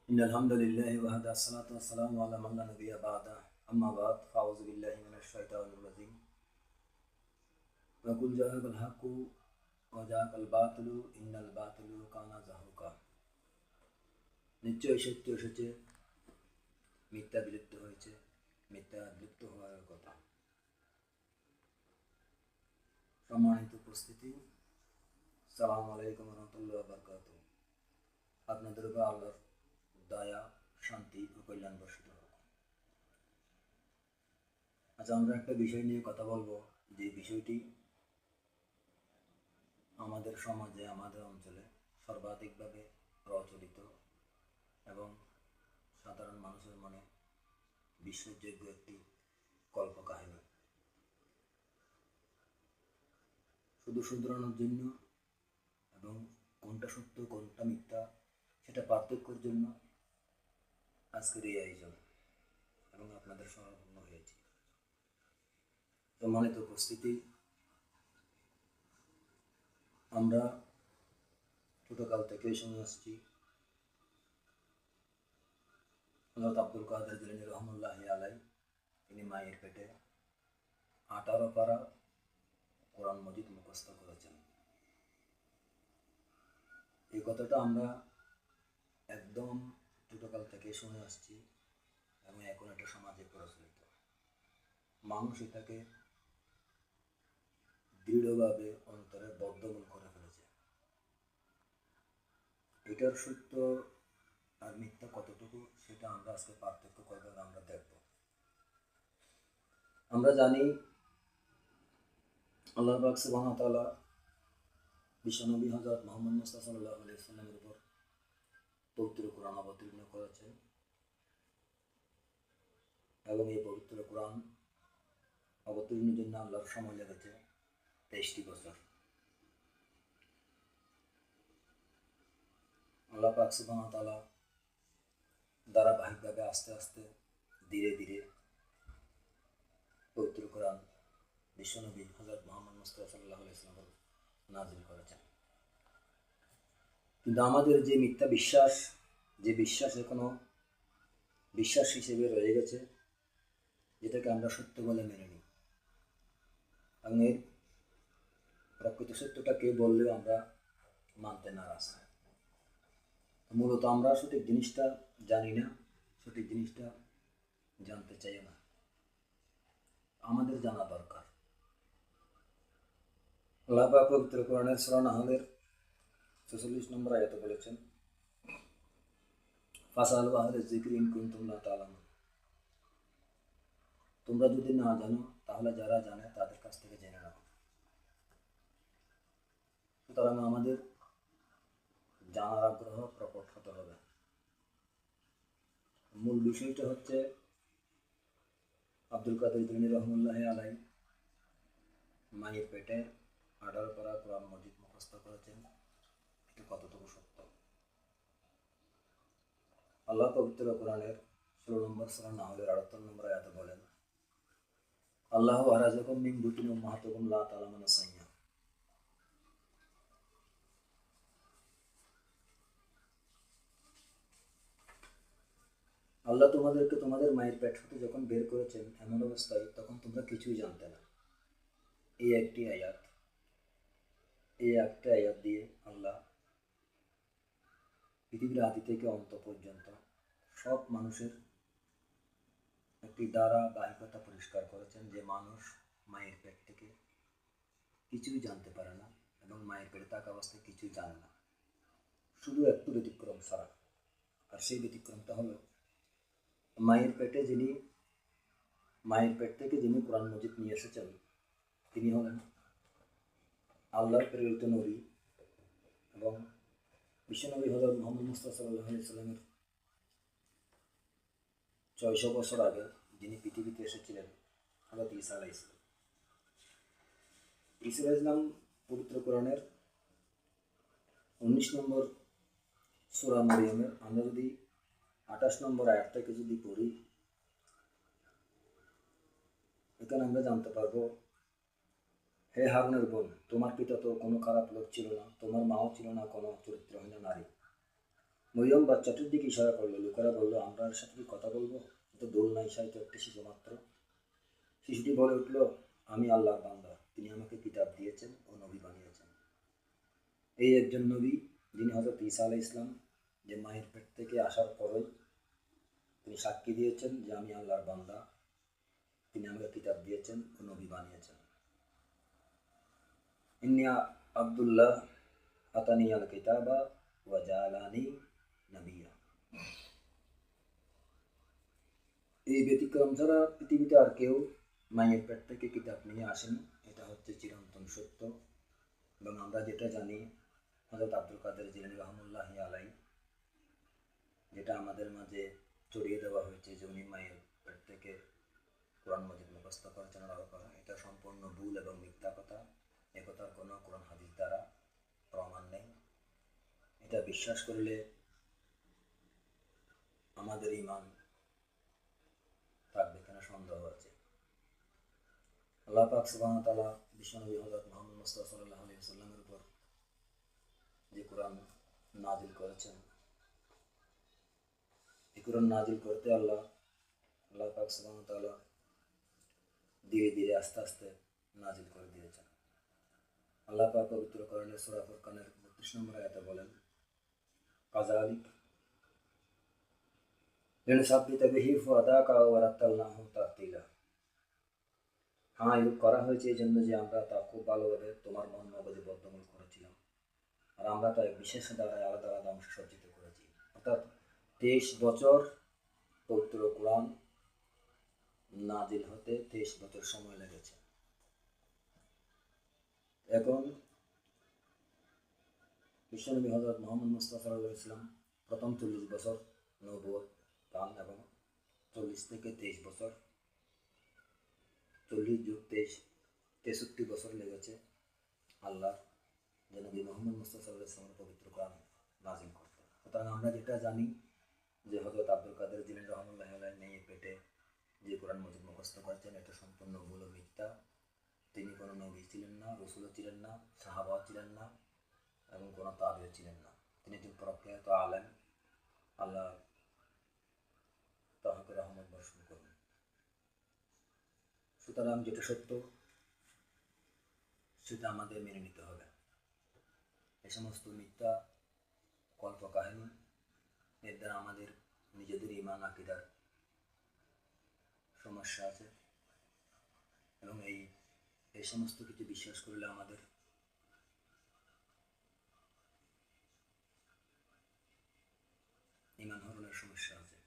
إن الحمد لله وحده الصلاة والسلام على من لا نبي بعده أما بعد فأعوذ بالله من الشيطان الرجيم وقل جاء الحق وجاء الباطل إن الباطل كان زهوقا নিশ্চয়ই সত্য এসেছে, মিথ্যা বিলুপ্ত হয়েছে, মিথ্যা বিলুপ্ত হওয়ার কথা। সম্মানিত উপস্থিতি, আসসালামু আলাইকুম ওয়া রাহমাতুল্লাহি ওয়া বারাকাতুহু। আপনাদের উপর আল্লাহর দয়া, শান্তি ও কল্যাণ বর্ষিত হোক। আজ আমরা একটা বিষয় নিয়ে কথা বলবো, যে বিষয়টি আমাদের সমাজে, আমাদের অঞ্চলে সর্বাধিকভাবে প্রচলিত এবং সাধারণ মানুষের মনে বিশ্বাসযোগ্য একটি কল্পকাহিনী। শুধু শুধরানোর জন্য এবং কোনটা সত্য কোনটা মিথ্যা সেটা পার্থক্যের জন্য আজকের এই আয়োজন এবং আপনাদের স্মরণ হয়েছে। সম্মানিত উপস্থিতি, আমরা ছোটকাল থেকেই শুনে আসছি হযরত আব্দুল কাদের জিলানী রহমতুল্লাহি আলাইহি তিনি মায়ের পেটে 18 পারা কোরআন মজিদ মুখস্থ করেছেন। এই কথাটা আমরা একদম ছোটকাল থেকে শুনে আসছি এবং এখন এটা সমাজে প্রচলিত। মানুষ এটাকে দৃঢ়ভাবে অন্তরে বদ্ধমূল করে ফেলেছে। এটার সত্য আর মিথ্যা কতটুকু সেটা আমরা আজকে পার্থক্য করবে আমরা দেখব। আমরা জানি আল্লাহ পাক সুবহানাহু ওয়া তাআলা বিশ্বনবী হযরত মুহাম্মদ মুস্তাফা সাল্লাল্লাহু আলাইহি ওয়াসাল্লামের উপর পবিত্র কোরআন অবতীর্ণ করেছেন এবং এই পবিত্র কোরআন অবতীর্ণের জন্য আল্লাহর সময় লেগেছে 23টি বছর। আল্লাহ পাক সুবহানাহু ওয়া তাআলা ধারাবাহিকভাবে আস্তে আস্তে ধীরে ধীরে পবিত্র কোরআন বিশ্বনবী হযরত মুহাম্মদ মুস্তাফা সাল্লাল্লাহু আলাইহি ওয়াসাল্লামের নাযিল করেছেন। কিন্তু আমাদের যে মিথ্যা বিশ্বাস, যে বিশ্বাস এখনো বিশ্বাস হিসেবে রয়ে গেছে, যেটাকে আমরা সত্য বলে মেনে নিই এবং এর প্রকৃত সত্যটাকে বললেও আমরা মানতে নারাজ। মূলত আমরা সঠিক জিনিসটা জানি না, সঠিক জিনিসটা জানতে চাই না। আমাদের জানা দরকার। আল্লাহ পাক পবিত্র কোরআনের সূরা নাহলের 46 নম্বর আয়াতে বলেছেন, ফাসআলু আহলা যিকরি ইন কুনতুম লা তা'লামুন। তোমরা যদি না জানো তাহলে যারা জানে তাদের কাছ থেকে জেনে নাও। সুতরাং আমাদের জানার আগ্রহ প্রকট হতে হবে। মূল বিষয়টা হচ্ছে আব্দুল কাদের জিলানী রহমতুল্লাহি আলাইহি মায়ের পেটে 18 পারা কোরআন মজিদ মুখস্থ করেছেন, এটা কতটুকু সত্য। আল্লাহ পবিত্র কোরআনের 16 নম্বর সূরা নাহলের 78 নম্বর আয়াতে বলেন, আল্লাহু আরাযাকুম মিন বুতুনি উম্মাহাতিকুম লা তা'লামুনা সাইয়্যা। আল্লাহ তোমাদেরকে তোমাদের মায়ের পেট হতে যখন বের করেছেন এমন অবস্থায় তখন তোমরা কিছুই জানতে না। এই একটি আয়াত দিয়ে আল্লাহ পৃথিবীর আদি থেকে অন্ত পর্যন্ত সব মানুষের একটি ধারাবাহিকতা পরিষ্কার করেছেন, যে মানুষ মায়ের পেট থেকে কিছুই জানতে পারে না এবং মায়ের পেটে থাকা অবস্থায় কিছুই জানে না, শুধু একটু ব্যতিক্রম ছাড়া। আর সেই ব্যতিক্রমটা হলো মায়ের পেট থেকে যিনি কোরআন মজিদ নিয়ে এসেছেন তিনি হলেন আল্লাহর প্রেরিত নবী এবং বিশ্বনবী হযরত মুহাম্মদ মুস্তাফা সাল্লাল্লাহু আলাইহি ওয়াসাল্লামের 600 বছর আগে যিনি পৃথিবীতে এসেছিলেন হযরত ঈসা আলাইহিস সালাম। ঈসা আলাইহিস সালাম পবিত্র কোরআনের 19 নম্বর সূরা মারিয়ামের আমরা যদি 28 নম্বর আয়াত থেকে যদি পড়ি, এখানে আমরা জানতে পারবো, হে হারুনের বোন, তোমার পিতা তো কোনো খারাপ লোক ছিল না, তোমার মাও ছিল না কোনো চরিত্রহীন নারী। মরিয়ম বাচ্চাটির দিকে ইশারা করলো। লোকেরা বলল, আমরা এর সাথে কি কথা বলবো? তো দোল নাই, সাহিত্য একটি শিশু মাত্র। শিশুটি বলে উঠল, আমি আল্লাহর বান্দা, তিনি আমাকে কিতাব দিয়েছেন ও নবী বানিয়েছেন। এই একজন নবী যিনি হযরত ঈসা আলাইহিস ইসলাম যে মায়ের পেট থেকে আসার পরই তিনি সাক্ষী দিয়েছেন যে আমি আল্লাহর বান্দা, তিনি আমাকে কিতাব দিয়েছেন ও নবী বানিয়েছেন। ইন্নী আব্দুল্লাহ আতানি আল কিতাবা ওয়া জাআলানি নবিয়্যা। এই ব্যতিক্রম ছাড়া পৃথিবীতে আর কেউ মায়ের পেট থেকে কিতাব নিয়ে আসেনি, এটা হচ্ছে চিরন্তন সত্য। এবং আমরা যেটা জানি, হযরত আব্দুল কাদের জিলানী রহমতুল্লাহি আলাইহি যেটা আমাদের মাঝে ছড়িয়ে দেওয়া হয়েছে যে উনি মায়ের পেট থেকে কোরআন মাজিদ মুখস্থ করেছেন, এটা সম্পূর্ণ ভুল এবং মিথ্যা কথা। একথার কোনো কোরআন হাদিস দ্বারা প্রমাণ নেই। এটা বিশ্বাস করলে আমাদের ঈমান থাকবে কেন সন্দেহ আছে। আল্লাহ পাক সুবহানাহু ওয়া তাআলা বিশ্বনবী হযরত মুহাম্মদ মুস্তাফা সাল্লাল্লাহু আলাইহি ওয়াসাল্লামের উপর যে কোরআন নাজিল করেছেন, এই কোরআন নাজিল করতে আল্লাহ পাক সুবহানাহু ওয়া তাআলা ধীরে ধীরে আস্তে আস্তে নাজিল করে দিয়েছেন। আল্লাহ পাক পবিত্র কোরআনে সূরা ফুরকানের 32 নম্বর আয়াতে বলেন, কাযালিক লিনুসাব্বিতা বিহি ফুআদাকা ওয়া রাত্তালনাহু তারতিলা। হ্যাঁ, এরূপ করা হয়েছে এই জন্য যে আমরা তা খুব ভালোভাবে তোমার মন মগজে বদ্ধমূল করেছিলাম, আর আমরা তা এক বিশেষ দ্বারা আলাদা আলাদা অংশ সজ্জিত করেছি। অর্থাৎ 23 বছর পবিত্র কোরআন নাজিল হতে 23 বছর সময় লেগেছে। এখন বিশ্বনবী হযরত মুহাম্মদ মুস্তাফা সাল্লাল্লাহু আলাইহি ওয়াসাল্লাম প্রথম 40 বছর নবুয়ত পান এবং 40 থেকে 23 বছর, 40 যোগ 23 63 বছর লেগেছে আল্লাহ যে নবী মুহাম্মদ মুস্তাফা সাল্লাল্লাহু আলাইহি ওয়াসাল্লামের পবিত্র কোরআন নাজিল করতে। সুতরাং আমরা যেটা জানি যে হযরত আব্দুল কাদের জিলানী রহমাতুল্লাহি আলাইহি মেয়ে পেটে যে কোরআন মাজিদ মুখস্থ করেছেন, এটা সম্পূর্ণ ভুল ও মিথ্যা। তিনি কোনো নবী ছিলেন না, রাসূলও ছিলেন না, সাহাবাও ছিলেন না এবং কোনো তাবিঈও ছিলেন না। তিনি একজন প্রখ্যাত আলেম। আল্লাহ তাহাকে রহমত বর্ষণ করুন। সুতরাং যেটা সত্য সেটা আমাদের মেনে নিতে হবে। এই সমস্ত মিথ্যা কল্পকাহিনী, এর দ্বারা আমাদের নিজেদের ঈমান আকীদার সমস্যা আছে এবং এই সমস্ত কিছু বিশ্বাস করলে আমাদের ঈমান হরণের সমস্যা আছে।